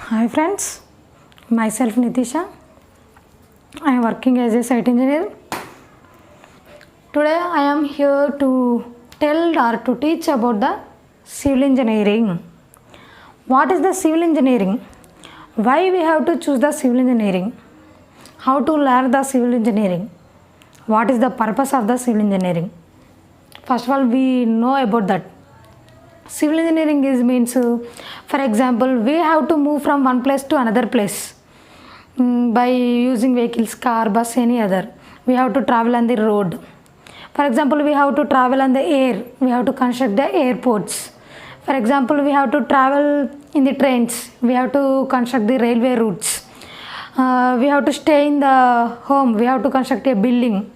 Hi friends, myself Nitisha. I am working as a site engineer. Today I am here to tell or to teach about the civil engineering. What is the civil engineering? Why we have to choose the civil engineering? How to learn the civil engineering? What is the purpose of the civil engineering? First of all, we know about that. Civil engineering is means, for example, we have to move from one place to another place by using vehicles, car, bus, any other. We have to travel on the road. For example, we have to travel on the air. We have to construct the airports. For example, we have to travel in the trains. We have to construct the railway routes. We have to stay in the home. We have to construct a building.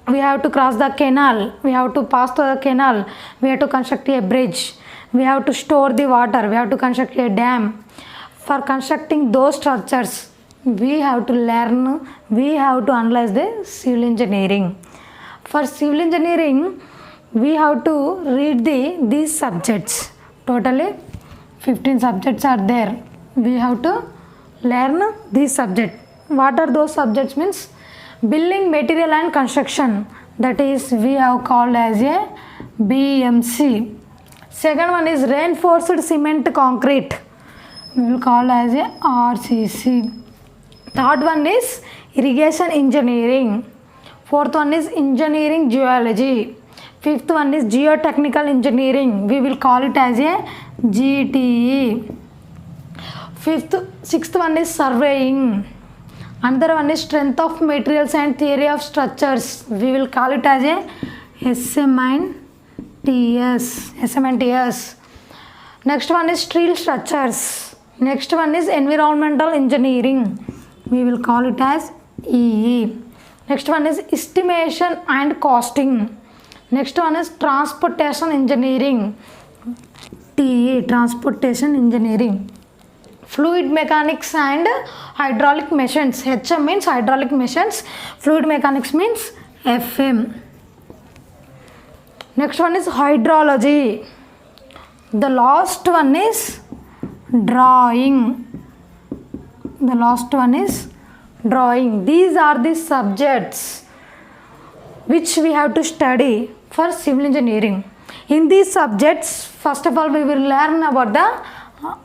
We have to cross the canal. We have to pass through the canal. We have to construct a bridge. We have to store the water. We have to construct a dam. For constructing those structures, we have to learn, we have to analyze the civil engineering. For civil engineering, we have to read these subjects. Totally 15 subjects are there. We have to learn these subjects. What are those subjects means? Building material and construction, that is we have called as a BMC. Second one is reinforced cement concrete, we will call as a RCC. Third one is irrigation engineering. Fourth one is engineering geology. Fifth one is geotechnical engineering, we will call it as a GTE. Sixth one is surveying. Another one is strength of materials and theory of structures, we will call it as a SMNTS. Next one is steel structures. Next one is environmental engineering, we will call it as EE. Next one is estimation and costing. Next one is transportation engineering, TE, transportation engineering. Fluid mechanics and hydraulic machines, HM means hydraulic machines, fluid mechanics means FM. Next one is hydrology. The last one is drawing. The last one is drawing. These are the subjects which we have to study for civil engineering. In these subjects, first of all, we will learn about the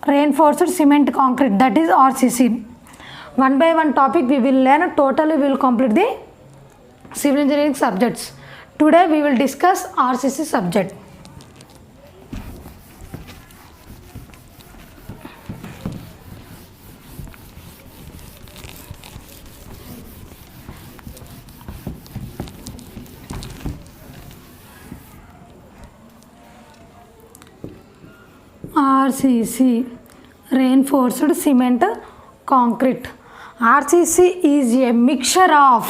reinforced cement concrete, that is RCC. One by one topic we will learn. Totally we will complete the civil engineering subjects. Today we will discuss RCC subject. RCC, reinforced cement concrete. RCC is a mixture of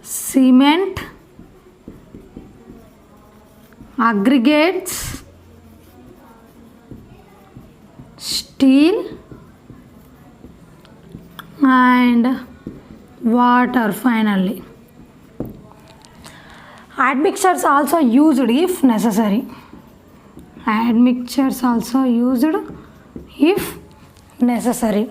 cement, aggregates, steel and water finally. Admixtures also used if necessary. Admixtures also used if necessary.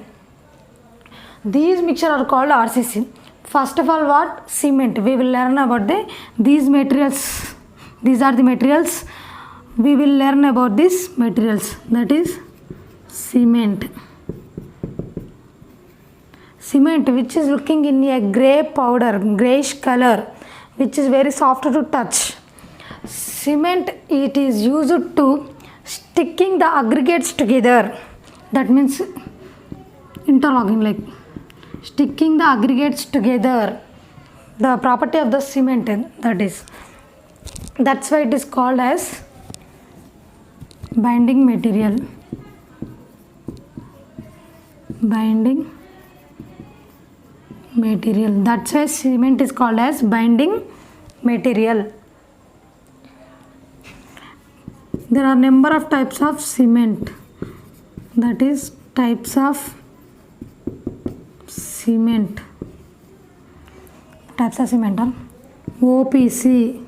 These mixtures are called RCC. First of all, what? Cement. We will learn about these materials. These are the materials. We will learn about these materials. That is cement. Cement, which is looking in a grey powder, greyish color, which is very soft to touch. Cement, it is used to sticking the aggregates together. That means interlocking, like sticking the aggregates together. The property of the cement, that's why it is called as binding material. Binding material. That's why cement is called as binding material. There are number of types of cement, that is types of cement. OPC,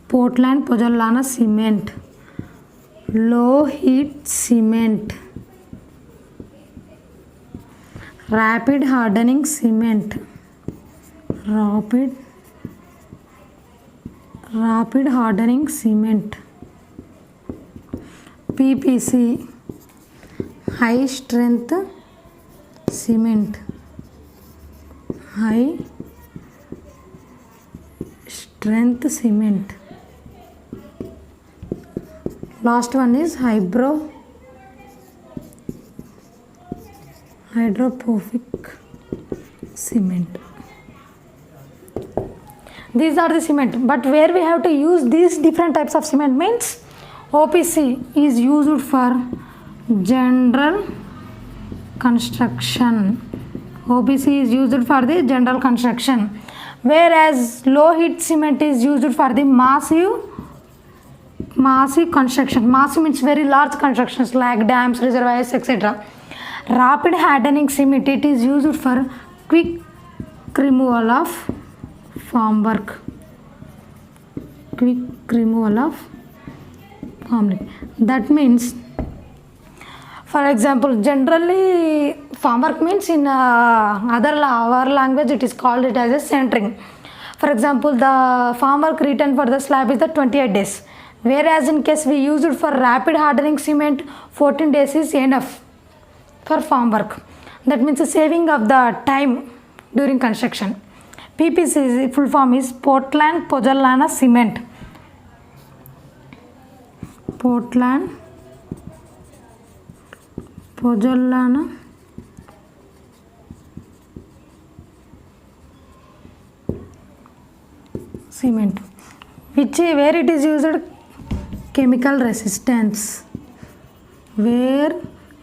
Portland Pozzolana cement. low heat cement, rapid hardening cement, rapid hardening cement, PPC, high strength cement, high strength cement. Last one is hydrophobic cement. These are the cement, but where we have to use these different types of cement means OPC is used for general construction. OPC is used for the general construction, whereas low heat cement is used for the massive construction. Massive means very large constructions like dams, reservoirs, etc. Rapid hardening cement, it is used for quick removal of formwork. That means, for example, generally formwork means in our language it is called it as a centering. For example, the formwork written for the slab is the 28 days, whereas in case we use it for rapid hardening cement, 14 days is enough for formwork. That means a saving of the time during construction. PPC full form is Portland Pozzolana cement. Portland Pozzolana cement, where it is used chemical resistance. Where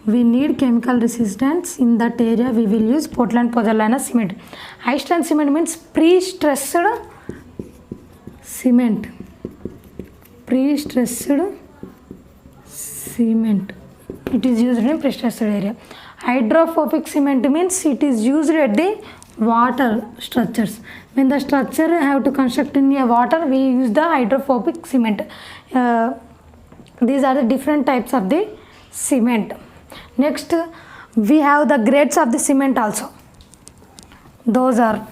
we need chemical resistance, in that area we will use Portland Pozzolana cement. High strength cement means pre-stressed cement. It is used in pre-stressed area. Hydrophobic cement means it is used at the water structures. When the structure have to construct in a water, we use the hydrophobic cement. These are the different types of the cement. Next, we have the grades of the cement also. Those are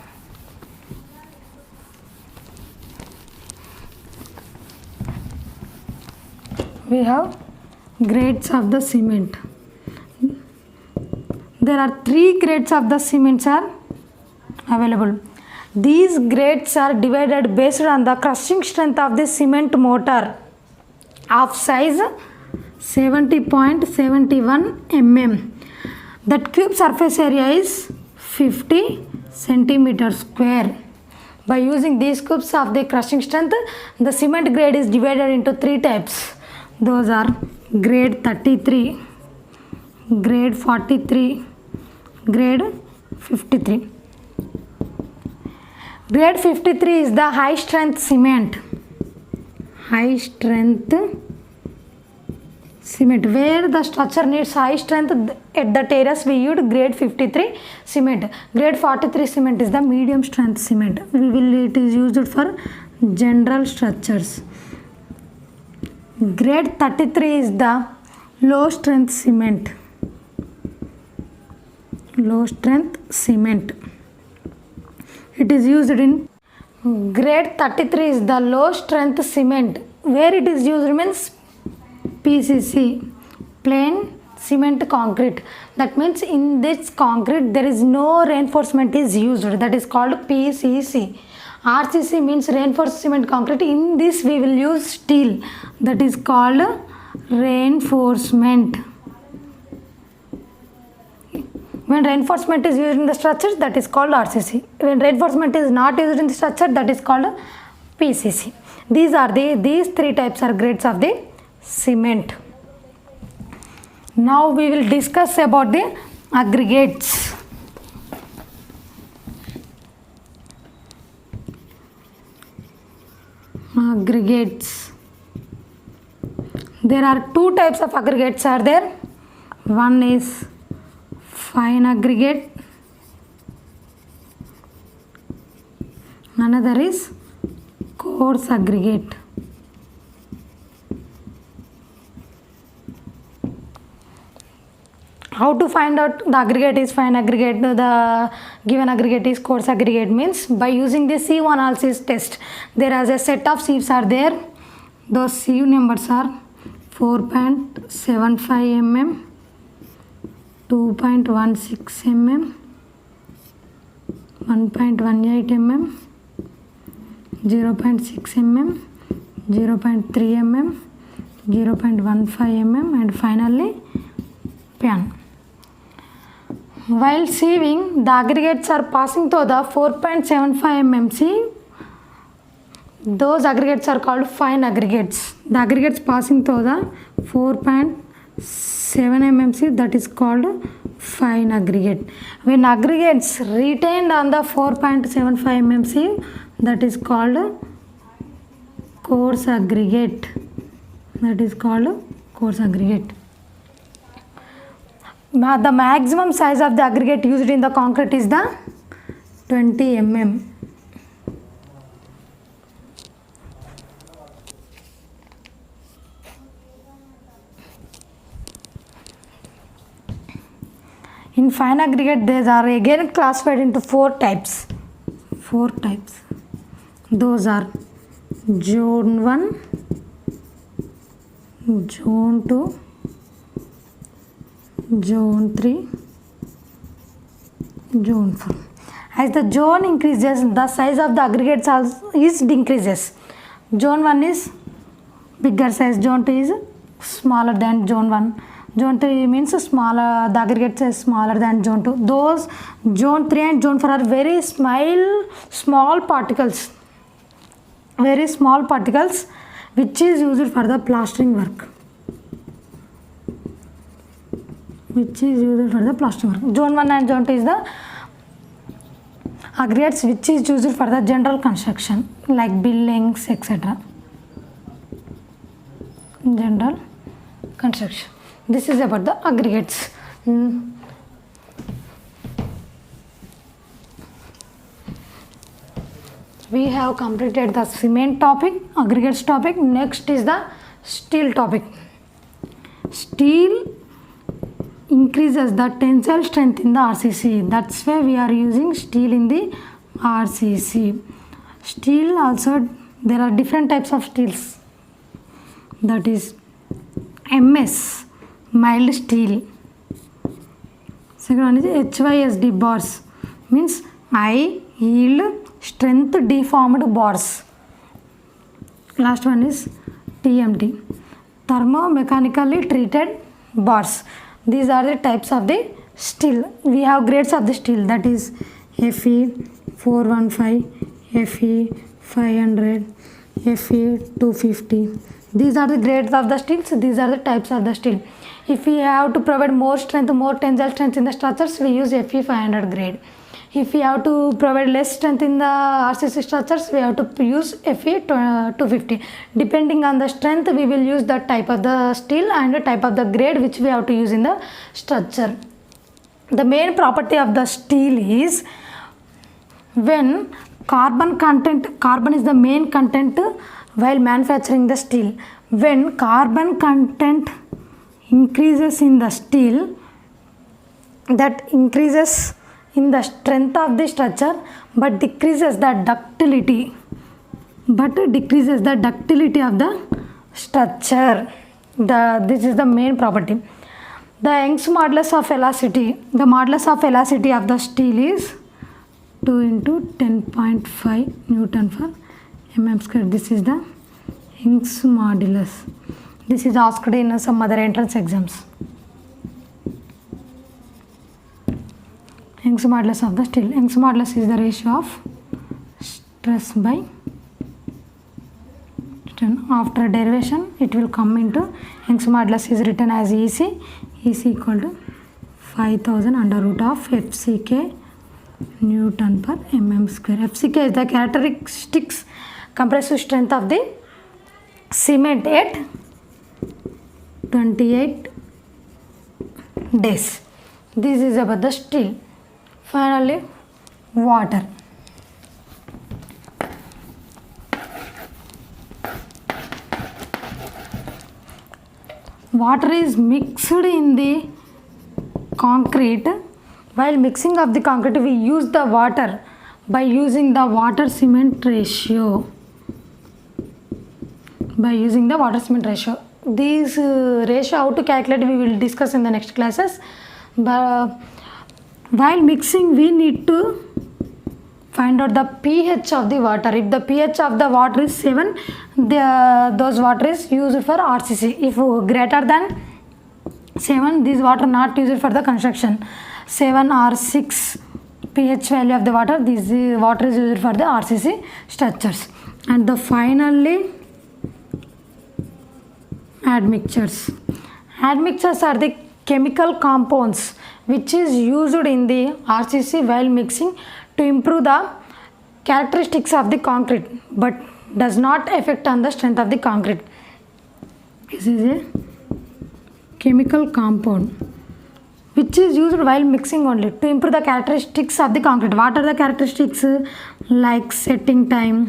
we have grades of the cement. There are 3 grades of the cements are available. These grades are divided based on the crushing strength of the cement mortar of size 70.71 mm. That cube surface area is 50 centimeters square. By using these cubes of the crushing strength, the cement grade is divided into 3 types. Those are grade 33, grade 43, grade 53. Grade 53 is the high strength cement. High strength cement, where the structure needs high strength at that areas we use grade 53 cement. Grade 43 cement is the medium strength cement. It is used for general structures. Grade 33 is the low strength cement. It is used in grade 33 is the low strength cement. Where it is used means PCC, plain cement concrete. That means in this concrete there is no reinforcement is used. That is called PCC. RCC means reinforced cement concrete. In this we will use steel. That is called reinforcement. When reinforcement is used in the structures, that is called RCC. When reinforcement is not used in the structure, that is called PCC. These 3 types are grades of the cement. Now we will discuss about the aggregates. There are 2 types of aggregates are there. One is fine aggregate, another is coarse aggregate. How to find out the aggregate is fine aggregate, the given aggregate is coarse aggregate means by using the sieve analysis test. There is a set of sieves are there. Those sieve numbers are 4.75 mm, 2.16 mm, 1.18 mm, 0.6 mm, 0.3 mm, 0.15 mm and finally pan. While sieving, the aggregates are passing through the 4.75 mm sieve. Those aggregates are called fine aggregates. The aggregates passing through the 4.7 mm sieve, that is called fine aggregate. When aggregates retained on the 4.75 mm sieve, that is called coarse aggregate. That is called coarse aggregate. The maximum size of the aggregate used in the concrete is the 20 mm. In fine aggregate, these are again classified into four types. Those are zone 1, zone 2, zone 3, zone 4. As the zone increases, the size of the aggregates also decreases. Zone 1 is bigger size, zone 2 is smaller than zone 1. Zone 3 means smaller, the aggregate is smaller than zone 2. Those zone 3 and zone 4 are very small particles. Very small particles which is used for the plastering work. Zone 1 and zone 2 is the aggregates which is used for the general construction like buildings, etc. General construction. This is about the aggregates. We have completed the cement topic, aggregates topic. Next is the steel topic. Steel increases the tensile strength in the RCC. That's why we are using steel in the RCC. Steel also, there are different types of steels. That is MS, mild steel. Second one is HYSD bars, means high yield strength deformed bars. Last one is TMT, thermomechanically treated bars. These are the types of the steel. We have grades of the steel, that is Fe 415, Fe 500, Fe 250. These are the grades of the steels. These are the types of the steel. If we have to provide more strength, more tensile strength in the structures, we use Fe 500 grade. If we have to provide less strength in the RCC structures, we have to use Fe 250. Depending on the strength, we will use the type of the steel and the type of the grade which we have to use in the structure. The main property of the steel is when carbon is the main content while manufacturing the steel. When carbon content increases in the steel, that increases in the strength of the structure but decreases the ductility of the structure. This is the main property. The Young's modulus of elasticity, the modulus of elasticity of the steel is 2 into 10.5 Newton per mm square. This is the Young's modulus. This is asked in some other entrance exams. Young's modulus of the steel. Young's modulus is the ratio of stress by strain. After derivation, it will come into Young's modulus is written as EC. EC equal to 5000 under root of FCK Newton per mm square. FCK is the characteristics compressive strength of the cement at 28 days. This is about the steel. Finally, water. Water is mixed in the concrete, while mixing of the concrete we use the water by using the water cement ratio. By using the water cement ratio. These ratio how to calculate we will discuss in the next classes. But while mixing we need to find out the pH of the water. If the pH of the water is 7, those water is used for RCC. If greater than 7, this water not used for the construction. 7 or 6 pH value of the water, this water is used for the RCC structures. And the finally admixtures. Admixtures are the chemical compounds which is used in the RCC while mixing to improve the characteristics of the concrete but does not affect on the strength of the concrete. This is a chemical compound which is used while mixing only to improve the characteristics of the concrete. What are the characteristics? Like setting time,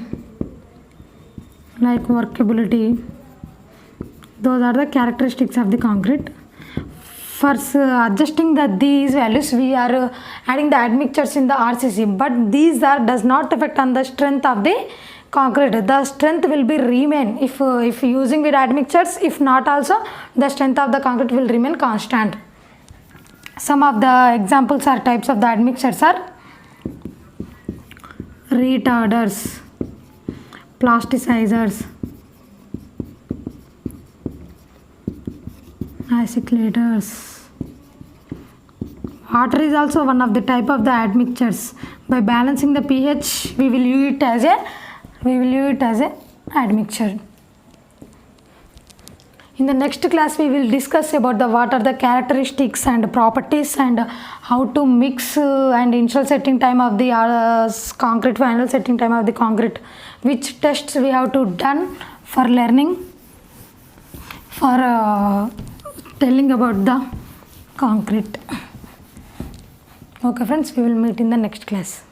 like workability. Those are the characteristics of the concrete. For adjusting these values, we are adding the admixtures in the RCC, but these does not affect on the strength of the concrete. The strength will be remain if using with admixtures. If not, also the strength of the concrete will remain constant. Some of the examples or types of the admixtures are retarders, plasticizers, aciclators. Water is also one of the type of the admixtures. By balancing the pH, we will use it as a admixture. In the next class, we will discuss about what are the characteristics and properties and how to mix and initial setting time of the concrete, final setting time of the concrete. Which tests we have to done for learning, for telling about the concrete. Okay friends, we will meet in the next class.